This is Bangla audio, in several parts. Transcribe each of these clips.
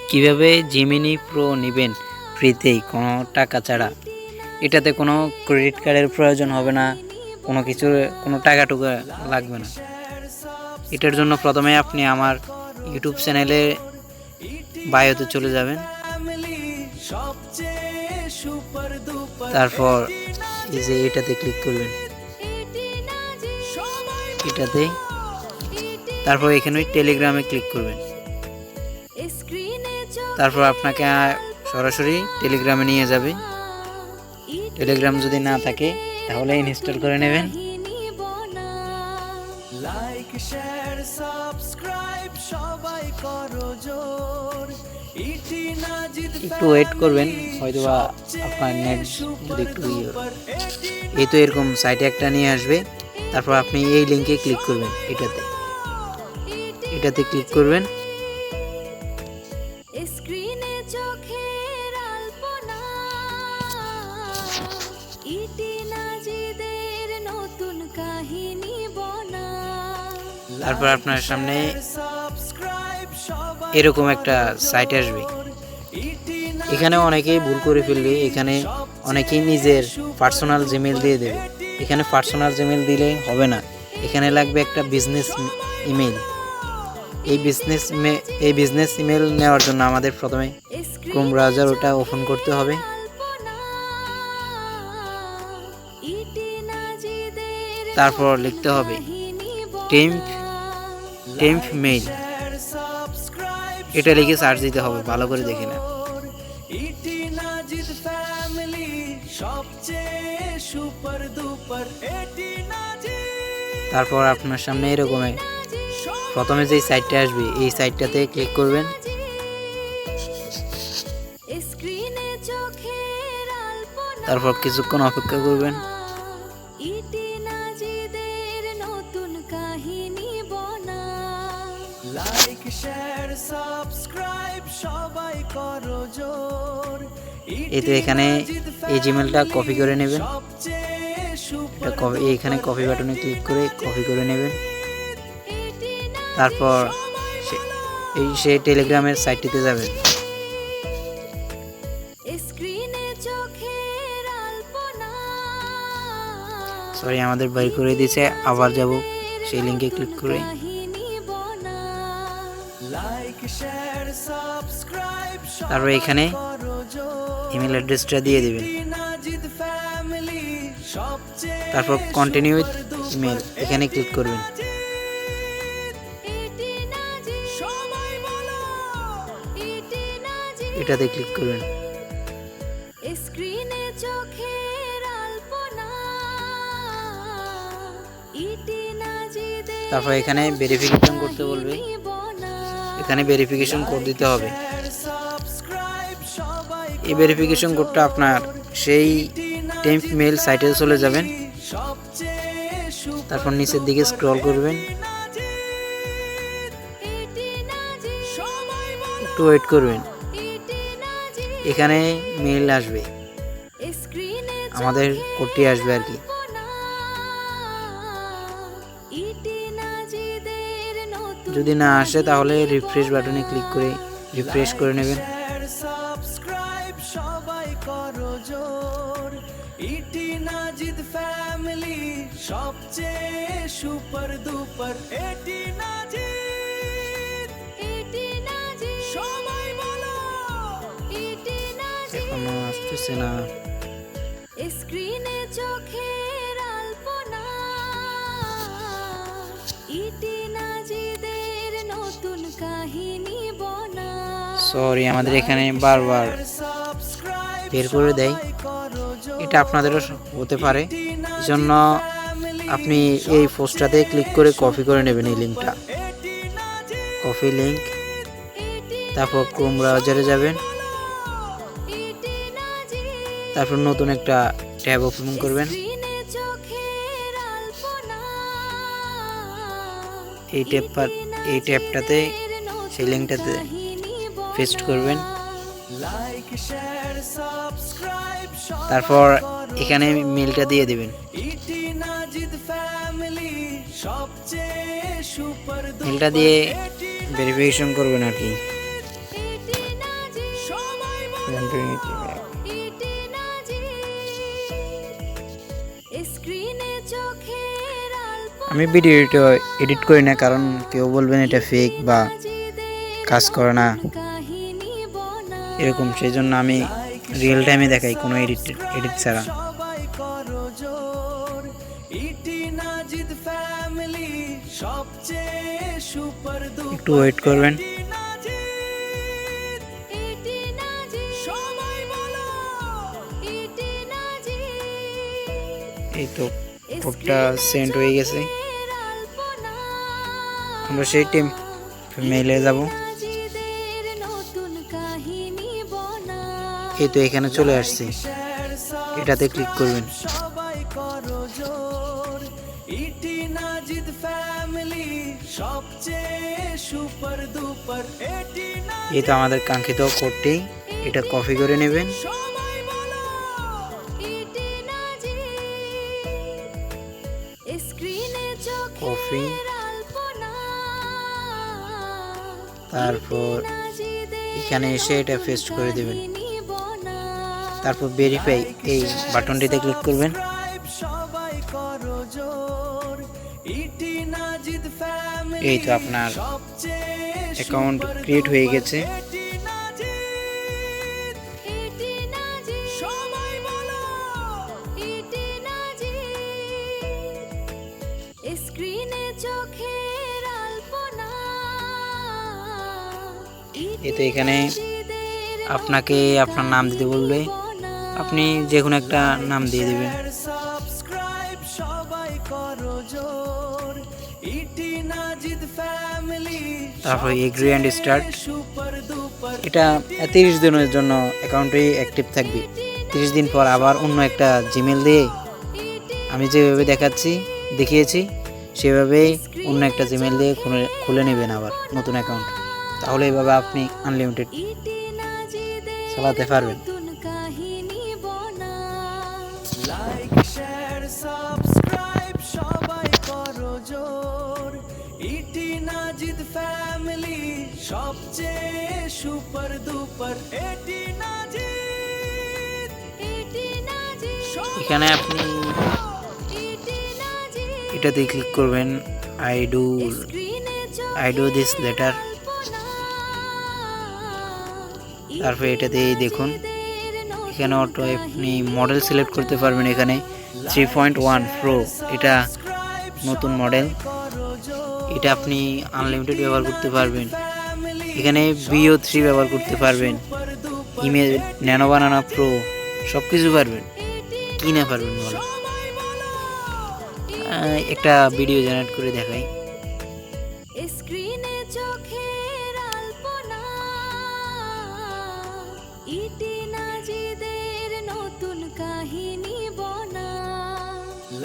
কিভাবে জিমিনি প্রো নেবেন ফ্রিতেই কোনো টাকা ছাড়া। এটাতে কোনো ক্রেডিট কার্ডের প্রয়োজন হবে না, কোনো টাকা টুকা লাগবে না। এটার জন্য প্রথমে আপনি আমার ইউটিউব চ্যানেলে বায়োতে চলে যাবেন, তারপর এই যে এটাতে ক্লিক করবেন, এটাতে তারপর এখানে টেলিগ্রামে ক্লিক করবেন। তারপর আপনাকে সরাসরি টেলিগ্রামে নিয়ে যাবে। টেলিগ্রাম যদি না থাকে তাহলে ইনস্টল করে নেবেন। লাইক শেয়ার সাবস্ক্রাইব সবাই করো জোর, একটু ওয়েট করবেন, হয়তোবা আপনার নেট যদি একটু এই তো এরকম সাইটে একটা নিয়ে আসবে। তারপর আপনি এই লিঙ্কে ক্লিক করবেন, এটাতে ক্লিক করবেন। তারপর আপনার সামনে এরকম একটা সাইট আসবে। এখানে অনেকেই ভুল করে ফেলবে, এখানে অনেকেই নিজের পার্সোনাল জিমেল দিয়ে দেবে। এখানে পার্সোনাল জিমেল দিলে হবে না, এখানে লাগবে একটা বিজনেস ইমেল। এই বিজনেস ইমেল নেওয়ার জন্য আমাদের প্রথমে ক্রোম ব্রাউজার ওটা ওপেন করতে হবে। তারপর লিখতে হবে টেম্প মেইল, এটা লিখে সার্চ দিতে হবে, ভালো করে দেখে না। তারপর আপনার সামনে এরকম প্রথমে যে সাইটটা আসবে এই সাইটটাতে ক্লিক করবেন। তারপর কিছুক্ষণ অপেক্ষা করবেন। লাইক শেয়ার সাবস্ক্রাইব সবাই করো জোর। এই তো এখানে এই জিমেলটা কপি করে নেবেন, এইখানে কপি বাটনে ক্লিক করে কপি করে নেবেন। তারপর সেই টেলিগ্রামের সাইটটিতে যাবেন। সরি, আমাদের বাইর করে দিয়েছে, আবার যাব সেই লিঙ্কে ক্লিক করে। তারপর এখানে ইমেল অ্যাড্রেসটা দিয়ে দিবেন। তারপর কন্টিনিউ উইথ ইমেল এখানে ক্লিক করবেন। এটাতে ক্লিক করবেন। তারপর এখানে ভেরিফিকেশন করতে বলবে, এখানে ভেরিফিকেশন কোড দিতে হবে। এই ভেরিফিকেশন কোডটা আপনার সেই টেম্প মেইল সাইটে চলে যাবেন। তারপর নিচের দিকে স্ক্রল করবেন, একটু ওয়েট করবেন। এখানে মেইল আসবে, আমাদের কোডটি আসবে আর কি। যদি না আসে তাহলে রিফ্রেশ বাটনে ক্লিক করে রিফ্রেশ করে নেবেন। এখনো আসতেছে না। সরি, আমাদের এখানে বারবার বের করে দেয়, এটা আপনাদেরও হতে পারে। জন্য আপনি এই পোস্টটাতে ক্লিক করে কপি করে নেবেন এই লিঙ্কটা, কপি লিঙ্ক। তারপর ক্রোম ব্রাউজারে যাবেন, তারপর নতুন একটা ট্যাব ওপেন করবেন। এই ট্যাবটাতে সেই লিঙ্কটাতে পেস্ট করবেন। তারপর এখানে মেলটা দিয়ে দিবেন। মেলটা দিয়ে ভেরিফিকেশন করবেন আর কি। আমি ভিডিওটা এডিট করি না, কারণ কেউ বলবেন এটা ফেক বা কাজ করে না এরকম, সেই জন্য আমি রিয়েল টাইমে দেখাই কোনো এডিট ছাড়া। একটু ওয়েট করবেন। এই তো কোডটা সেন্ড হয়ে গেছে, আমরা সেই টিম মেইলে যাব। এই তো এখানে চলে আসছে, এটাতে ক্লিক করবেন। এই তো আমাদের কাঙ্ক্ষিত কোডটি, এটা কপি করে নেবেন। কপি, তারপর এখানে এসে এটা পেস্ট করে দেবেন। তারপর ভেরিফাই এই বাটনটিতে ক্লিক করবেন। এই তো আপনার অ্যাকাউন্ট ক্রিয়েট হয়ে গেছে। এতে এখানে আপনাকে আপনার নাম দিতে বলবে, আপনি যে কোনো একটা নাম দিয়ে দিবেন। তারপর এগ্রি অ্যান্ড স্টার্ট। এটা 30 দিনের জন্য অ্যাকাউন্টে অ্যাক্টিভ থাকবে। 30 দিন পর আবার অন্য একটা জিমেল দিয়ে আমি যেভাবে দেখিয়েছি সেভাবেই অন্য একটা জিমেল দিয়ে খুলে নেবেন আবার নতুন অ্যাকাউন্ট। তাহলে এভাবে আপনি আনলিমিটেড চালাতে পারবেন। লাইক শেয়ার সাবস্ক্রাইব সবাই করো জোর, ইটি নাজিদ ফ্যামিলি সবচেয়ে সুপার দুপার এটি নাজিদ। এখানে আপনি এটাতে ক্লিক করবেন, আই ডু দিস লেটার। তারপর এটাতে দেখুন এখানে অটো আপনি মডেল সিলেক্ট করতে পারবেন। এখানে 3.1 প্রো, এটা নতুন মডেল, এটা আপনি আনলিমিটেড ব্যবহার করতে পারবেন। এখানে BO3 ব্যবহার করতে পারবেন, ইমেল ন্যানো বানানা প্রো সব কিছু পারবেন। কি না পারবেন বলো? একটা ভিডিও জেনারেট করে দেখাই।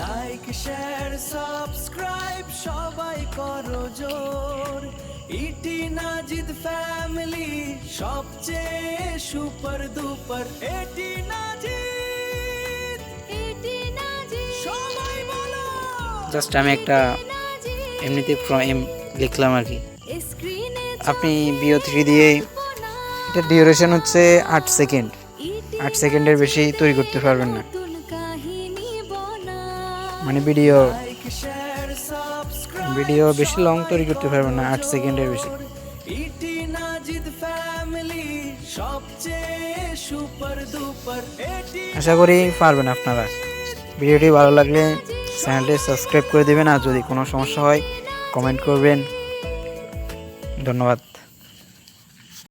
লাইক শেয়ার সাবস্ক্রাইব সবাই করো জোর, ইটি নাজিদ ফ্যামিলি সবচেয়ে সুপার দুপার এটি নাজিদ। সবাই বলো। জাস্ট আমি একটা এমনিতে লিখলাম আর কি। আপনি BO3 দিয়ে, এটা ডিউরেশন হচ্ছে 8 সেকেন্ড। 8 সেকেন্ডের বেশি তৈরি করতে পারবেন না, মানে ভিডিও বেশি লং তৈরি করতে পারবেন না 8 সেকেন্ডের বেশি। আশা করি পারবেন আপনারা। ভিডিওটি ভালো লাগলে চ্যানেলটি সাবস্ক্রাইব করে দেবেন, আর যদি কোনো সমস্যা হয় কমেন্ট করবেন। ধন্যবাদ।